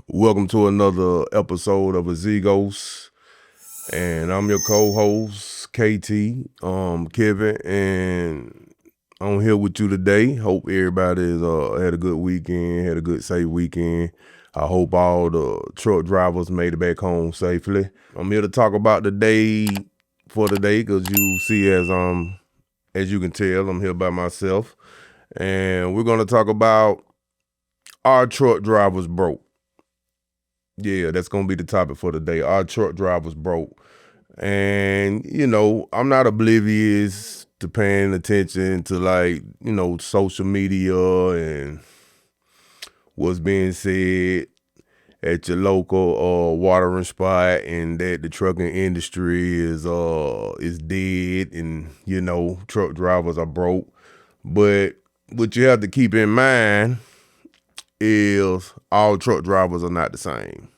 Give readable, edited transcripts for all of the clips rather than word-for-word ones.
Welcome to another episode of Azigos, and I'm your co-host KT, Kevin, and I'm here with you today. Hope everybody's had a good weekend, had a good safe weekend. I hope all the truck drivers made it back home safely. I'm here to talk about the day for today, because you see, as you can tell, I'm here by myself, and we're gonna talk about our truck drivers broke. Yeah, that's gonna be the topic for today. Our truck drivers broke. And, I'm not oblivious to paying attention to, social media and what's being said at your local watering spot, and that the trucking industry is dead, and truck drivers are broke. But what you have to keep in mind is all truck drivers are not the same.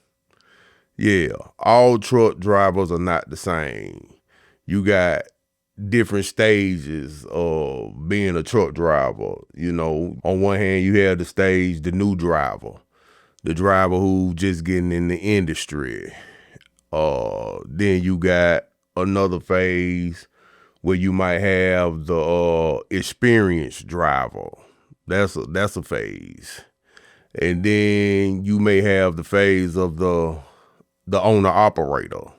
Yeah, all truck drivers are not the same. You got different stages of being a truck driver. On one hand, you have the new driver, the driver who just getting in the industry. Then you got another phase where you might have the experienced driver. That's a phase. And then you may have the phase of the owner operator.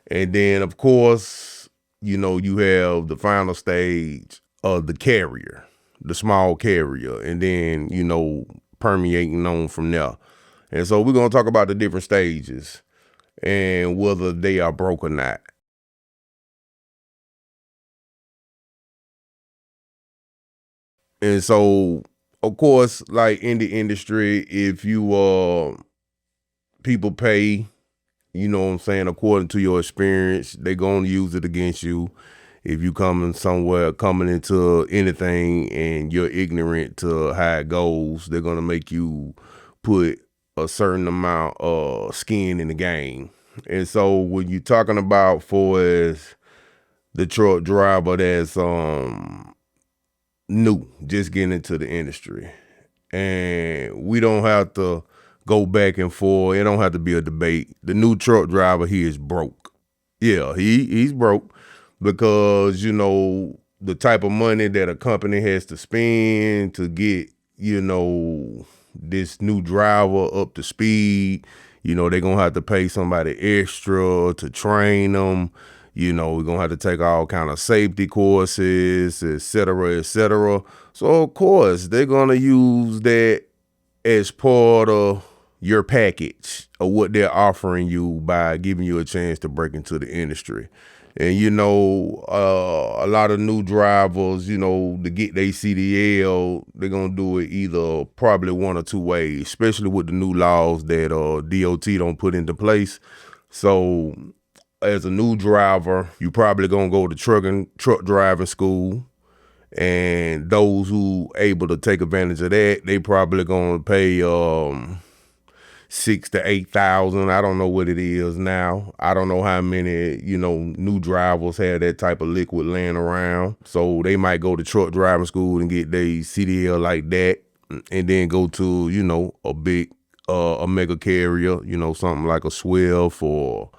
And then, of course, you have the final stage of the carrier, the small carrier, and then, permeating on from there. And so we're going to talk about the different stages and whether they are broke or not. And so, of course, like in the industry, if people pay, what I'm saying, according to your experience, they're going to use it against you. If you coming into anything and you're ignorant to how it goes, they're going to make you put a certain amount of skin in the game. And so when you're talking about for as the truck driver that's new, just getting into the industry, and we don't have to go back and forth. It don't have to be a debate. The new truck driver, he is broke. Yeah, he's broke because, the type of money that a company has to spend to get, this new driver up to speed. They're going to have to pay somebody extra to train them. We're going to have to take all kind of safety courses, et cetera, et cetera. So, of course, they're going to use that as part of your package of what they're offering you by giving you a chance to break into the industry. And, a lot of new drivers, to get their CDL, they're going to do it either probably one or two ways, especially with the new laws that DOT don't put into place. So as a new driver, you probably going to go to truck driving school. And those who able to take advantage of that, they probably going to pay $6,000 to $8,000. I don't know what it is now. I don't know how many new drivers have that type of liquid laying around. So they might go to truck driving school and get their CDL like that, and then go to a big a mega carrier, something like a Swift or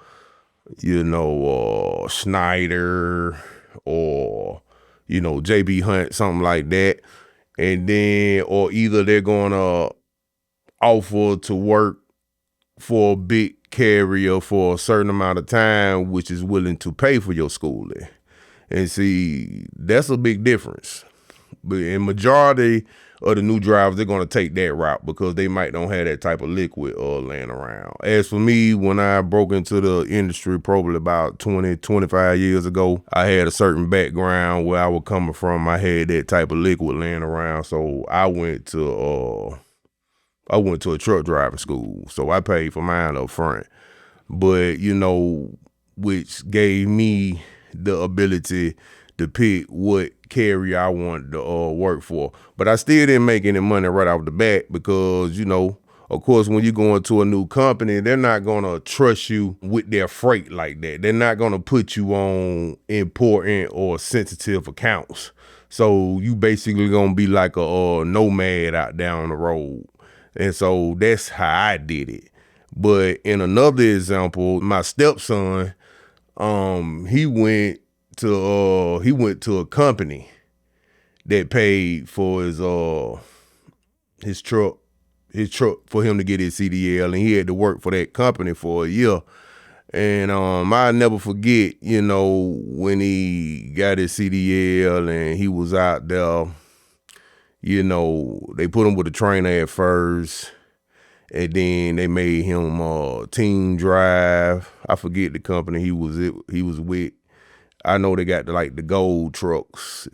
Schneider or JB Hunt, something like that. And then, or either they're going to offer to work for a big carrier for a certain amount of time, which is willing to pay for your schooling. And see, that's a big difference. But in majority of the new drivers, they're going to take that route because they might don't have that type of liquid laying around. As for me, when I broke into the industry probably about 20, 25 years ago, I had a certain background where I was coming from. I had that type of liquid laying around. So I went to a truck driving school. So I paid for mine up front. But, which gave me the ability to pick what carrier I wanted to work for. But I still didn't make any money right off the bat because, of course, when you go into a new company, they're not going to trust you with their freight like that. They're not going to put you on important or sensitive accounts. So you basically going to be like a nomad out down the road. And so that's how I did it. But in another example, my stepson, he went to a company that paid for his truck for him to get his CDL, and he had to work for that company for a year. And I never forget, when he got his CDL and he was out there, they put him with a trainer at first, and then they made him team drive. I forget the company he was with. I know they got the gold trucks,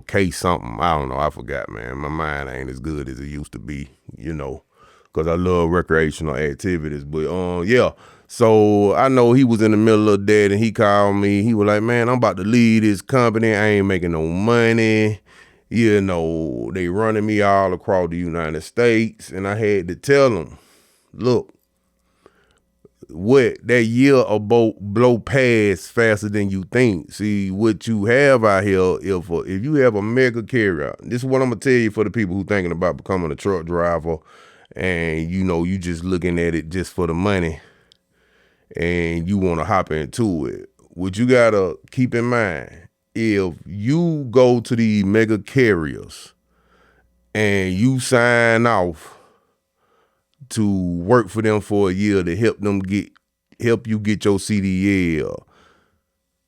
K something. I don't know. I forgot, man. My mind ain't as good as it used to be, because I love recreational activities. But yeah. So I know he was in the middle of that, and he called me. He was like, "Man, I'm about to leave this company. I ain't making no money. They running me all across the United States." And I had to tell him, look, what that year will blow past faster than you think. See, what you have out here, if you have a mega carrier, this is what I'm gonna tell you for the people who thinking about becoming a truck driver, and you just looking at it just for the money, and you want to hop into it. What you gotta keep in mind, if you go to the mega carriers and you sign off to work for them for a year to help you get your CDL,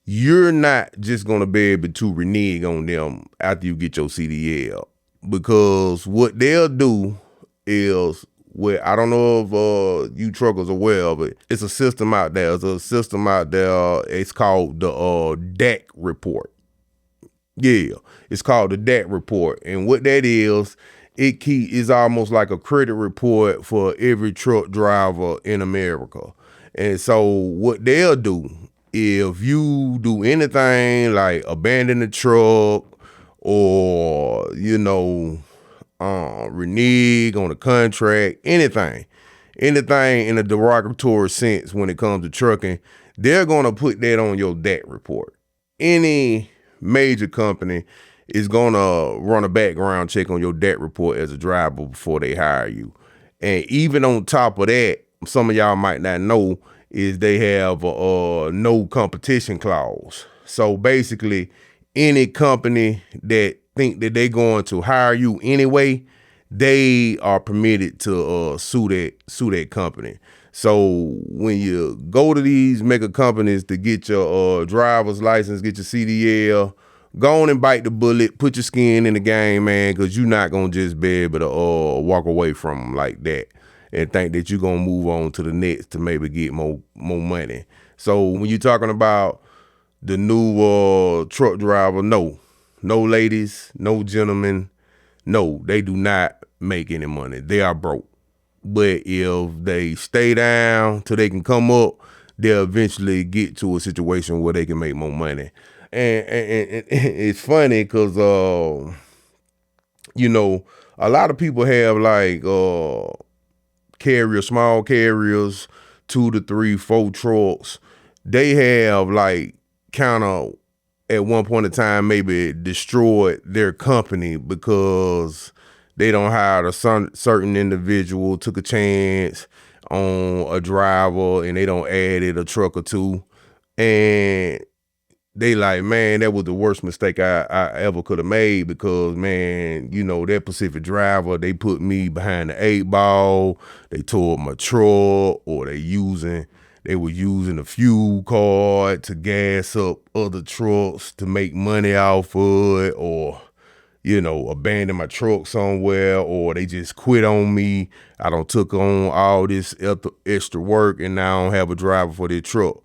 you're not just gonna be able to renege on them after you get your CDL, because what they'll do is, I don't know if you truckers are aware of it. It's a system out there. It's called the DAC report. Yeah, it's called the DAC report, and what that is, it's almost like a credit report for every truck driver in America. And so what they'll do, if you do anything like abandon the truck or renege on a contract, anything in a derogatory sense when it comes to trucking, they're gonna put that on your DAC report. Any major company is gonna run a background check on your DAC report as a driver before they hire you. And even on top of that, some of y'all might not know, is they have a no competition clause. So basically, any company that think that they're going to hire you anyway, they are permitted to sue that company. So when you go to these mega companies to get your driver's license, get your CDL, go on and bite the bullet, put your skin in the game, man, because you're not going to just be able to walk away from them like that and think that you're going to move on to the next to maybe get more money. So when you're talking about the new truck driver, no ladies, no gentlemen, no, they do not make any money. They are broke. But if they stay down till they can come up, they'll eventually get to a situation where they can make more money. And it's funny because, a lot of people have small carriers, 2 to 3, 4 trucks. They have kind of at one point in time maybe destroyed their company because they don't hire a certain individual, took a chance on a driver, and they don't added a truck or two. And they like, man, that was the worst mistake I ever could have made, because, man, that Pacific driver, they put me behind the 8 ball. They tore up my truck, or they were using a fuel card to gas up other trucks to make money off of it, or, abandon my truck somewhere, or they just quit on me. I done took on all this extra work, and now I don't have a driver for their truck.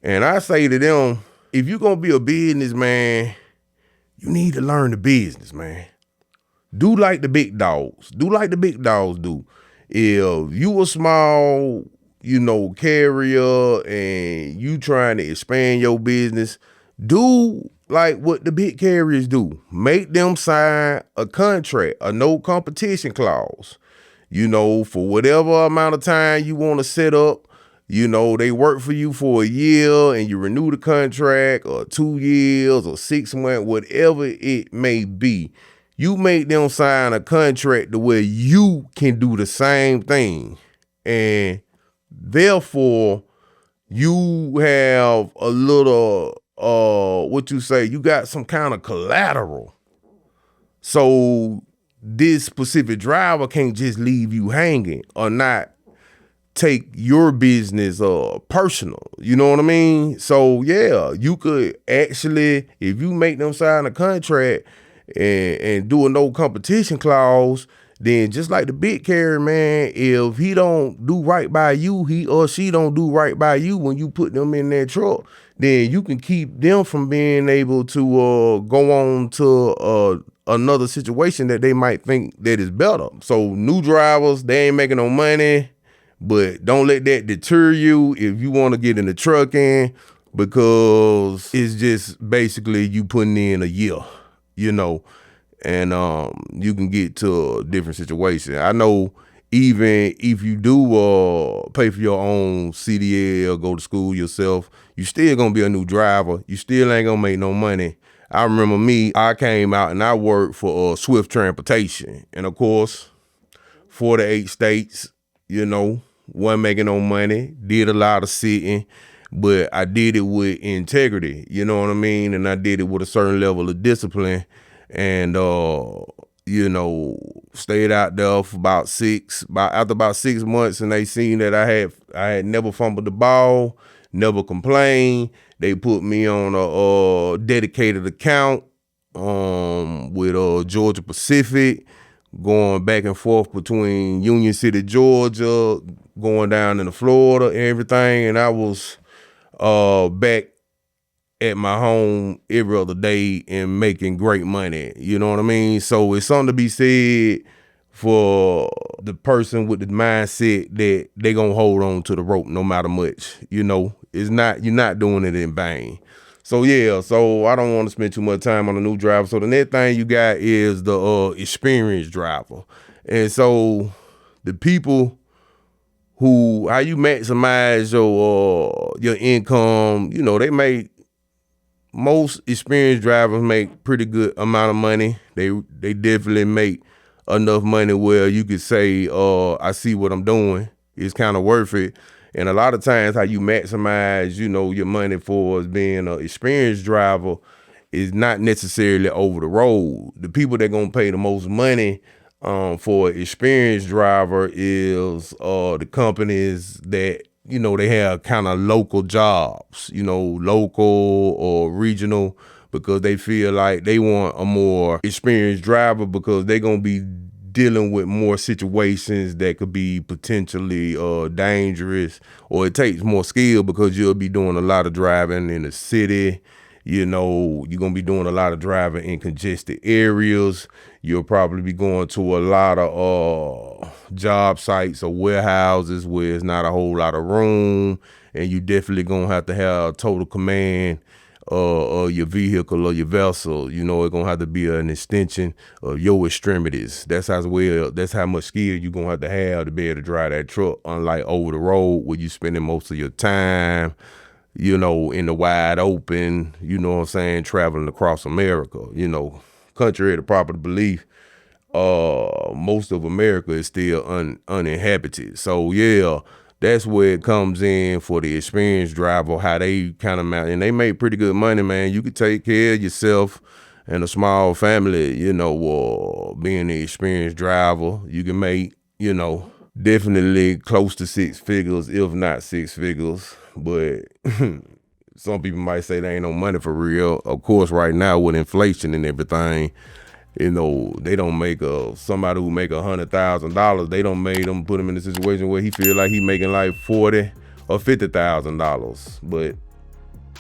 And I say to them, if you're going to be a businessman, you need to learn the business, man. Do like the big dogs. Do like the big dogs do. If you a small, carrier, and you trying to expand your business, do like what the big carriers do. Make them sign a contract, a no competition clause, for whatever amount of time you want to set up. They work for you for a year and you renew the contract, or 2 years or 6 months, whatever it may be. you make them sign a contract to where you can do the same thing. And therefore, you have a little, you got some kind of collateral. So this specific driver can't just leave you hanging or not take your business personal. You know what I mean? So yeah, you could actually, if you make them sign a contract and do a no competition clause, then just like the big carrier, man, if he don't do right by you, he or she don't do right by you when you put them in that truck, then you can keep them from being able to go on to another situation that they might think that is better. So new drivers, they ain't making no money, but don't let that deter you if you want to get in the trucking, because it's just basically you putting in a year, you know, and you can get to a different situation. I know even if you do pay for your own CDL or go to school yourself, you still gonna be a new driver. You still ain't gonna make no money. I remember me, I came out and I worked for Swift Transportation. And of course, 48 states, you know, wasn't making no money, did a lot of sitting, but I did it with integrity, you know what I mean? And I did it with a certain level of discipline. And, you know, stayed out there for after about 6 months, and they seen that I had never fumbled the ball, never complained. They put me on a dedicated account with Georgia Pacific, going back and forth between Union City, Georgia, going down into Florida and everything. And I was back at my home every other day and making great money. You know what I mean? So it's something to be said for the person with the mindset that they gonna hold on to the rope no matter much. You know, you're not doing it in vain. So yeah, so I don't want to spend too much time on the new driver. So the next thing you got is the experienced driver. And so the people how you maximize your income, you know, most experienced drivers make pretty good amount of money. They definitely make enough money where you could say, I see what I'm doing. It's kind of worth it. And a lot of times how you maximize, you know, your money for being an experienced driver is not necessarily over the road. The people that gonna pay the most money for an experienced driver is the companies that, you know, they have kind of local jobs, you know, local or regional, because they feel like they want a more experienced driver because they're going to be dealing with more situations that could be potentially dangerous, or it takes more skill because you'll be doing a lot of driving in the city. You know, you're going to be doing a lot of driving in congested areas. You'll probably be going to a lot of job sites or warehouses where it's not a whole lot of room, and you definitely going to have total command of your vehicle or your vessel. You know, it's going to have to be an extension of your extremities. That's how much skill you're going to have to be able to drive that truck, unlike over the road where you're spending most of your time, you know, in the wide open, you know what I'm saying, traveling across America. You know, contrary to popular belief, most of America is still uninhabited. So yeah, that's where it comes in for the experienced driver, how they kind of, and they make pretty good money, man. You could take care of yourself and a small family, you know, being the experienced driver. You can make, you know, definitely close to 6 figures, if not 6 figures. But some people might say there ain't no money for real. Of course, right now with inflation and everything, you know, they don't make somebody who make $100,000. They don't put him in a situation where he feel like he making like $40,000 or $50,000. But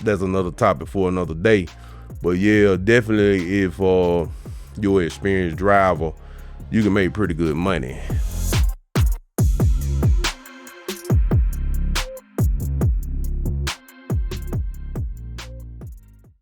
that's another topic for another day. But yeah, definitely if you're an experienced driver, you can make pretty good money.